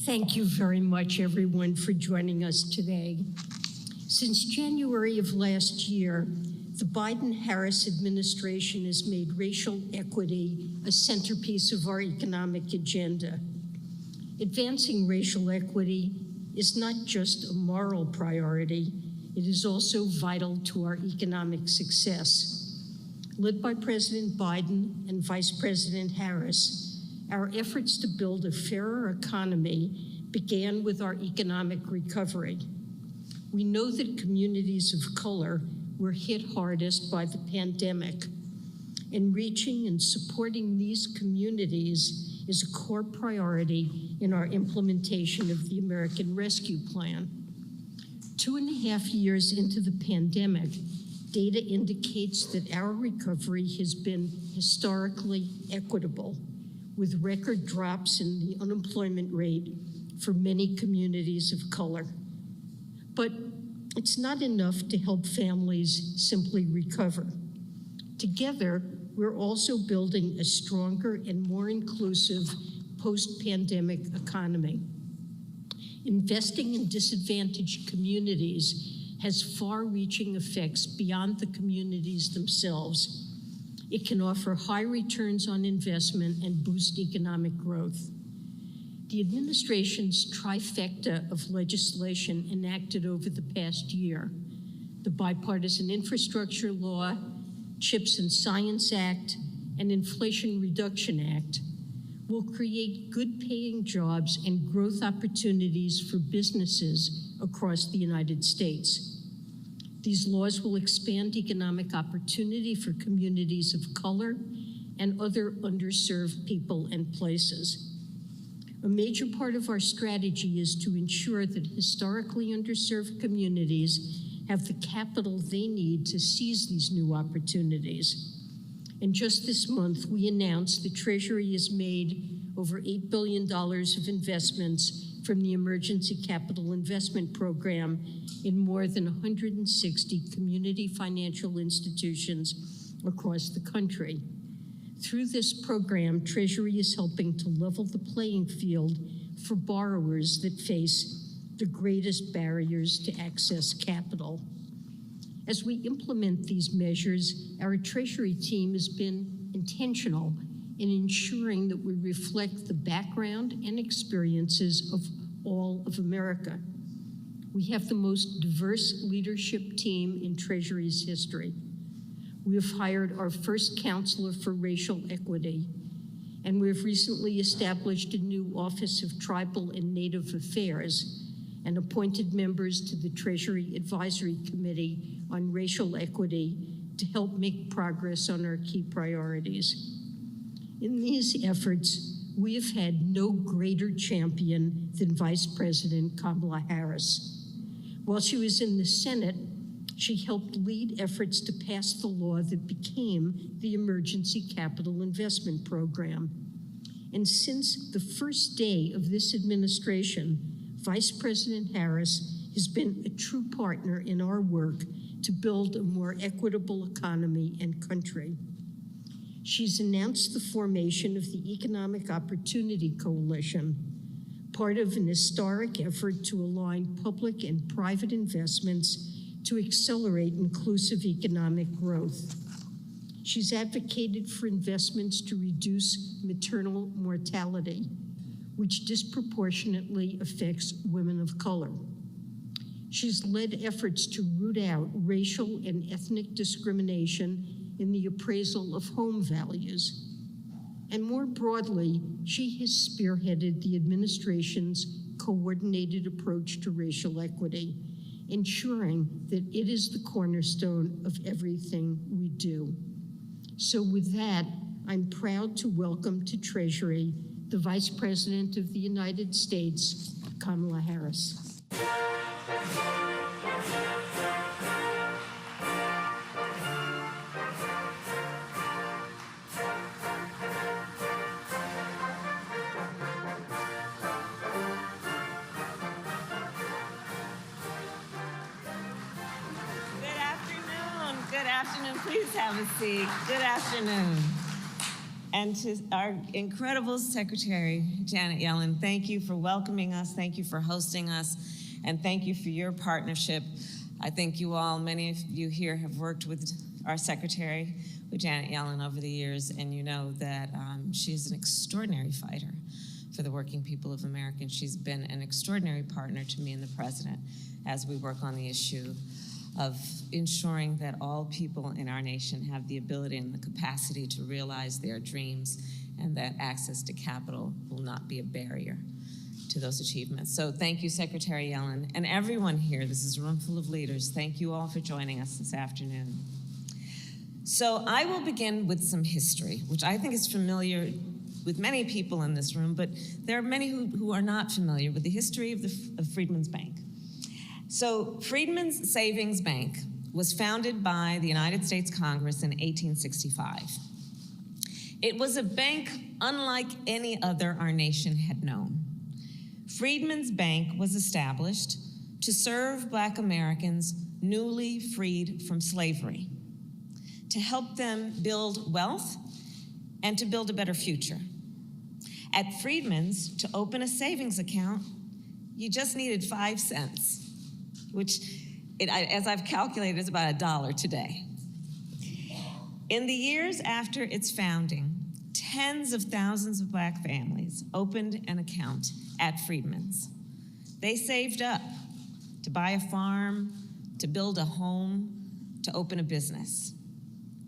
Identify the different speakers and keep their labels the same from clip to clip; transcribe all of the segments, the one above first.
Speaker 1: Thank you very much, everyone, for joining us today. Since January of last year, the Biden-Harris administration has made racial equity a centerpiece of our economic agenda. Advancing racial equity is not just a moral priority, it is also vital to our economic success. Led by President Biden and Vice President Harris, our efforts to build a fairer economy began with our economic recovery. We know that communities of color were hit hardest by the pandemic, and reaching and supporting these communities is a core priority in our implementation of the American Rescue Plan. 2.5 years into the pandemic, data indicates that our recovery has been historically equitable, with record drops in the unemployment rate for many communities of color. But it's not enough to help families simply recover. Together, we're also building a stronger and more inclusive post-pandemic economy. Investing in disadvantaged communities has far-reaching effects beyond the communities themselves. It can offer high returns on investment and boost economic growth. The administration's trifecta of legislation enacted over the past year, the Bipartisan Infrastructure Law, CHIPS and Science Act, and Inflation Reduction Act, will create good-paying jobs and growth opportunities for businesses across the United States. These laws will expand economic opportunity for communities of color and other underserved people and places. A major part of our strategy is to ensure that historically underserved communities have the capital they need to seize these new opportunities. And just this month, we announced the Treasury has made over $8 billion of investments from the Emergency Capital Investment Program in more than 160 community financial institutions across the country. Through this program, Treasury is helping to level the playing field for borrowers that face the greatest barriers to access capital. As we implement these measures, our Treasury team has been intentional in ensuring that we reflect the background and experiences of all of America. We have the most diverse leadership team in Treasury's history. We have hired our first counselor for racial equity, and we have recently established a new Office of Tribal and Native Affairs and appointed members to the Treasury Advisory Committee on Racial Equity to help make progress on our key priorities. In these efforts, we have had no greater champion than Vice President Kamala Harris. While she was in the Senate, she helped lead efforts to pass the law that became the Emergency Capital Investment Program. And since the first day of this administration, Vice President Harris has been a true partner in our work to build a more equitable economy and country. She's announced the formation of the Economic Opportunity Coalition, part of an historic effort to align public and private investments to accelerate inclusive economic growth. She's advocated for investments to reduce maternal mortality, which disproportionately affects women of color. She's led efforts to root out racial and ethnic discrimination in the appraisal of home values. And more broadly, she has spearheaded the administration's coordinated approach to racial equity, ensuring that it is the cornerstone of everything we do. So with that, I'm proud to welcome to Treasury the Vice President of the United States, Kamala Harris.
Speaker 2: Good afternoon. Please have a seat. Good afternoon. And to our incredible Secretary, Janet Yellen, thank you for welcoming us, thank you for hosting us, and thank you for your partnership. I think you all, many of you here have worked with our Secretary, with Janet Yellen over the years, and you know that she's an extraordinary fighter for the working people of America, and she's been an extraordinary partner to me and the President as we work on the issue of ensuring that all people in our nation have the ability and the capacity to realize their dreams, and that access to capital will not be a barrier to those achievements. So thank you, Secretary Yellen, and everyone here. This is a room full of leaders. Thank you all for joining us this afternoon. So I will begin with some history, which I think is familiar with many people in this room, but there are many who are not familiar with the history of Freedman's Bank. So Freedman's Savings Bank was founded by the United States Congress in 1865. It was a bank unlike any other our nation had known. Freedman's Bank was established to serve Black Americans newly freed from slavery, to help them build wealth and to build a better future. At Freedman's, to open a savings account, you just needed 5 cents, which, as I've calculated, is about $1 today. In the years after its founding, tens of thousands of Black families opened an account at Freedman's. They saved up to buy a farm, to build a home, to open a business.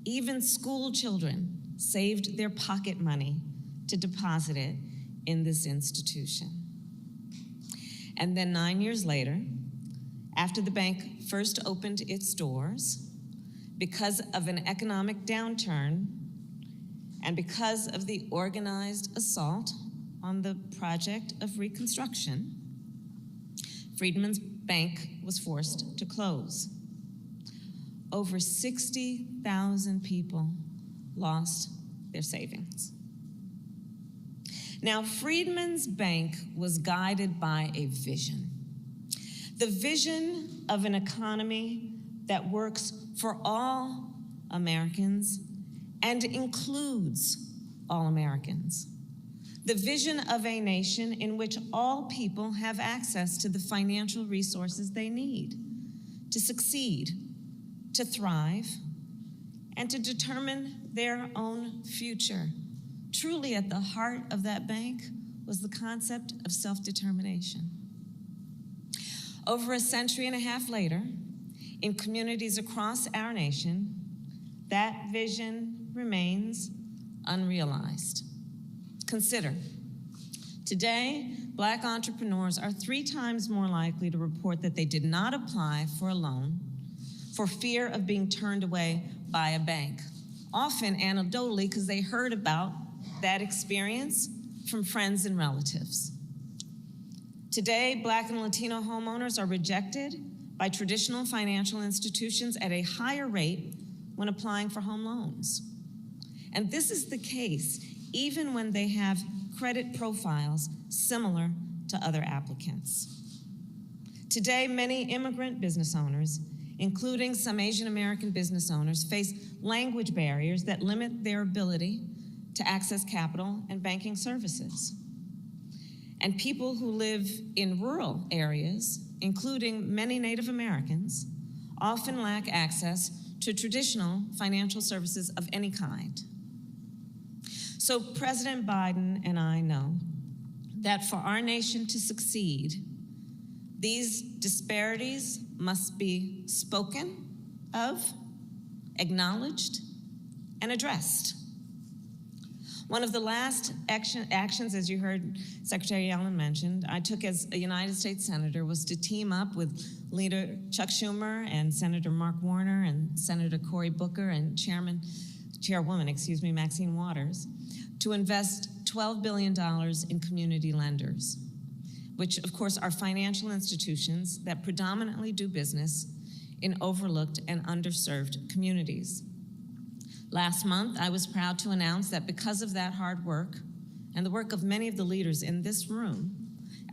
Speaker 2: Even school children saved their pocket money to deposit it in this institution. And then 9 years later, after the bank first opened its doors, because of an economic downturn and because of the organized assault on the project of Reconstruction, Freedman's Bank was forced to close. Over 60,000 people lost their savings. Now, Freedman's Bank was guided by a vision. The vision of an economy that works for all Americans and includes all Americans. The vision of a nation in which all people have access to the financial resources they need to succeed, to thrive, and to determine their own future. Truly at the heart of that bank was the concept of self-determination. Over a century and a half later, in communities across our nation, that vision remains unrealized. Consider, today, Black entrepreneurs are 3 times more likely to report that they did not apply for a loan for fear of being turned away by a bank, often anecdotally because they heard about that experience from friends and relatives. Today, Black and Latino homeowners are rejected by traditional financial institutions at a higher rate when applying for home loans. And this is the case even when they have credit profiles similar to other applicants. Today, many immigrant business owners, including some Asian American business owners, face language barriers that limit their ability to access capital and banking services. And people who live in rural areas, including many Native Americans, often lack access to traditional financial services of any kind. So President Biden and I know that for our nation to succeed, these disparities must be spoken of, acknowledged, and addressed. One of the last actions, as you heard Secretary Yellen mentioned, I took as a United States Senator was to team up with Leader Chuck Schumer and Senator Mark Warner and Senator Cory Booker and Chairwoman, Maxine Waters, to invest $12 billion in community lenders, which of course are financial institutions that predominantly do business in overlooked and underserved communities. Last month, I was proud to announce that because of that hard work and the work of many of the leaders in this room,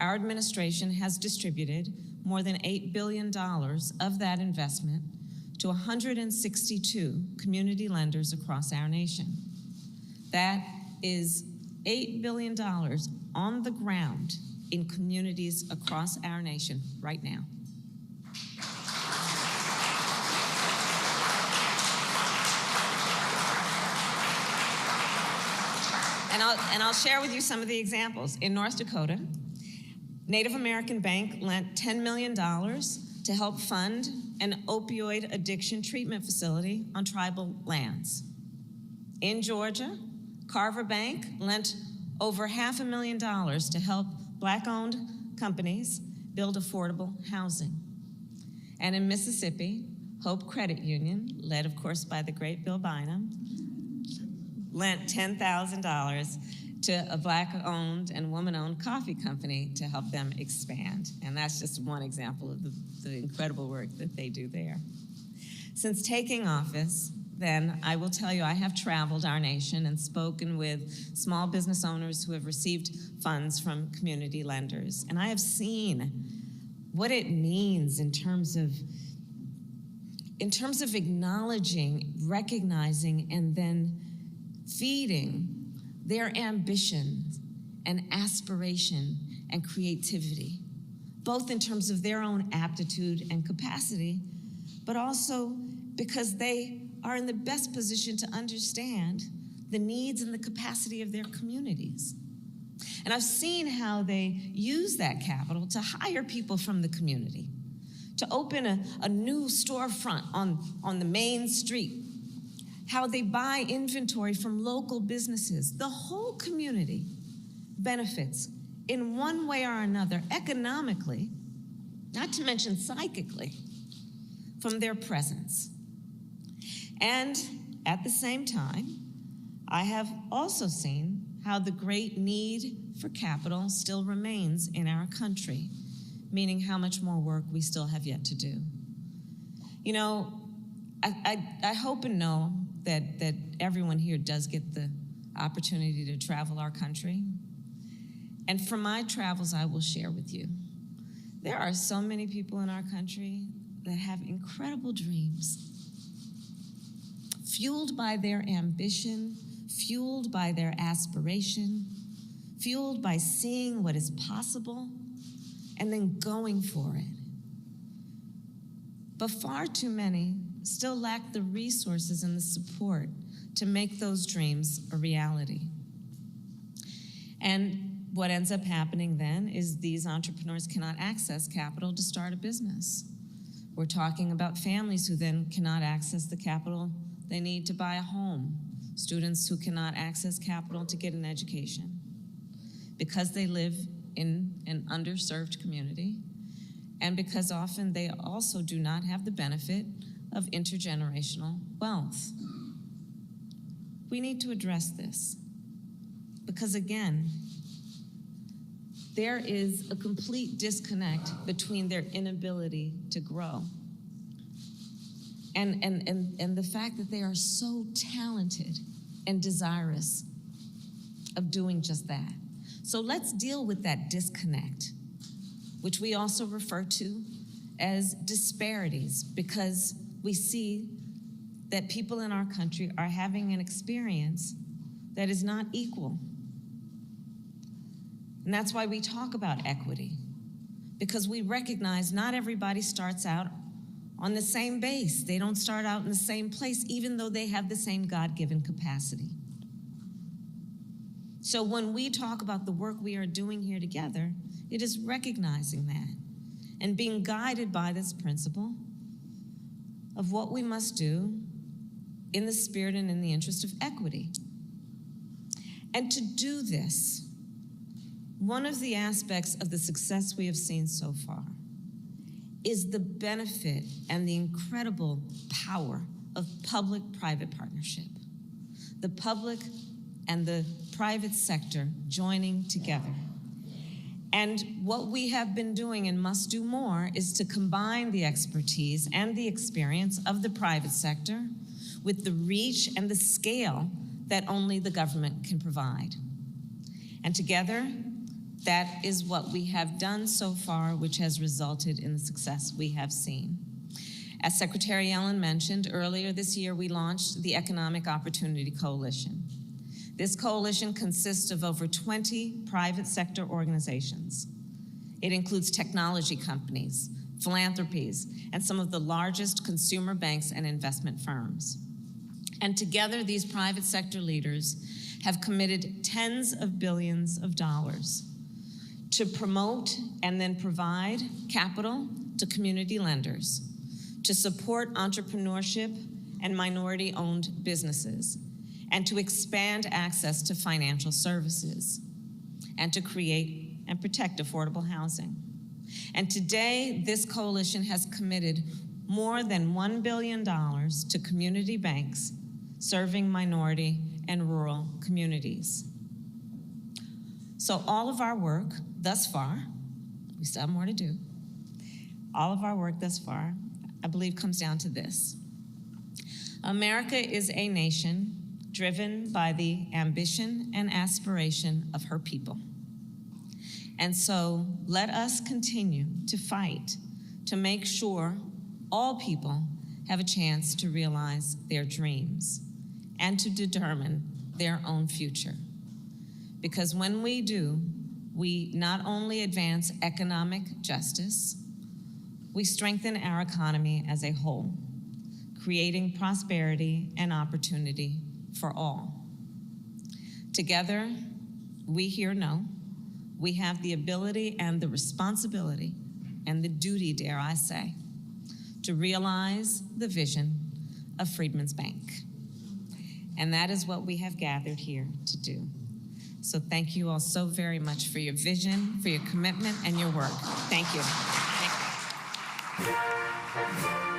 Speaker 2: our administration has distributed more than $8 billion of that investment to 162 community lenders across our nation. That is $8 billion on the ground in communities across our nation right now. And I'll share with you some of the examples. In North Dakota, Native American Bank lent $10 million to help fund an opioid addiction treatment facility on tribal lands. In Georgia, Carver Bank lent over $500,000 to help Black-owned companies build affordable housing. And in Mississippi, Hope Credit Union, led of course by the great Bill Bynum, lent $10,000 to a Black-owned and woman-owned coffee company to help them expand. And that's just one example of the incredible work that they do there. Since taking office, then I will tell you, I have traveled our nation and spoken with small business owners who have received funds from community lenders. And I have seen what it means in terms of acknowledging, recognizing, and then feeding their ambition and aspiration and creativity, both in terms of their own aptitude and capacity, but also because they are in the best position to understand the needs and the capacity of their communities. And I've seen how they use that capital to hire people from the community, to open a new storefront on the main street, how they buy inventory from local businesses. The whole community benefits in one way or another, economically, not to mention psychically, from their presence. And at the same time, I have also seen how the great need for capital still remains in our country, meaning how much more work we still have yet to do. You know, I hope and know that everyone here does get the opportunity to travel our country. And from my travels, I will share with you, there are so many people in our country that have incredible dreams, fueled by their ambition, fueled by their aspiration, fueled by seeing what is possible, and then going for it. But far too many still lack the resources and the support to make those dreams a reality. And what ends up happening then is these entrepreneurs cannot access capital to start a business. We're talking about families who then cannot access the capital they need to buy a home, students who cannot access capital to get an education because they live in an underserved community, and because often they also do not have the benefit of intergenerational wealth. We need to address this because, again, there is a complete disconnect between their inability to grow and the fact that they are so talented and desirous of doing just that. So let's deal with that disconnect, which we also refer to as disparities, because we see that people in our country are having an experience that is not equal. And that's why we talk about equity, because we recognize not everybody starts out on the same base. They don't start out in the same place, even though they have the same God-given capacity. So when we talk about the work we are doing here together, it is recognizing that and being guided by this principle of what we must do in the spirit and in the interest of equity. And to do this, one of the aspects of the success we have seen so far is the benefit and the incredible power of public-private partnership. The public and the private sector joining together. And what we have been doing and must do more is to combine the expertise and the experience of the private sector with the reach and the scale that only the government can provide. And together, that is what we have done so far, which has resulted in the success we have seen. As Secretary Yellen mentioned, earlier this year, we launched the Economic Opportunity Coalition. This coalition consists of over 20 private sector organizations. It includes technology companies, philanthropies, and some of the largest consumer banks and investment firms. And together, these private sector leaders have committed tens of billions of dollars to promote and then provide capital to community lenders, to support entrepreneurship and minority-owned businesses, and to expand access to financial services, and to create and protect affordable housing. And today, this coalition has committed more than $1 billion to community banks serving minority and rural communities. So all of our work thus far, we still have more to do, all of our work thus far, I believe, comes down to this. America is a nation driven by the ambition and aspiration of her people. And so let us continue to fight to make sure all people have a chance to realize their dreams and to determine their own future. Because when we do, we not only advance economic justice, we strengthen our economy as a whole, creating prosperity and opportunity for all. Together, we here know we have the ability and the responsibility and the duty, dare I say, to realize the vision of Freedman's Bank. And that is what we have gathered here to do. So thank you all so very much for your vision, for your commitment, and your work. Thank you. Thank you.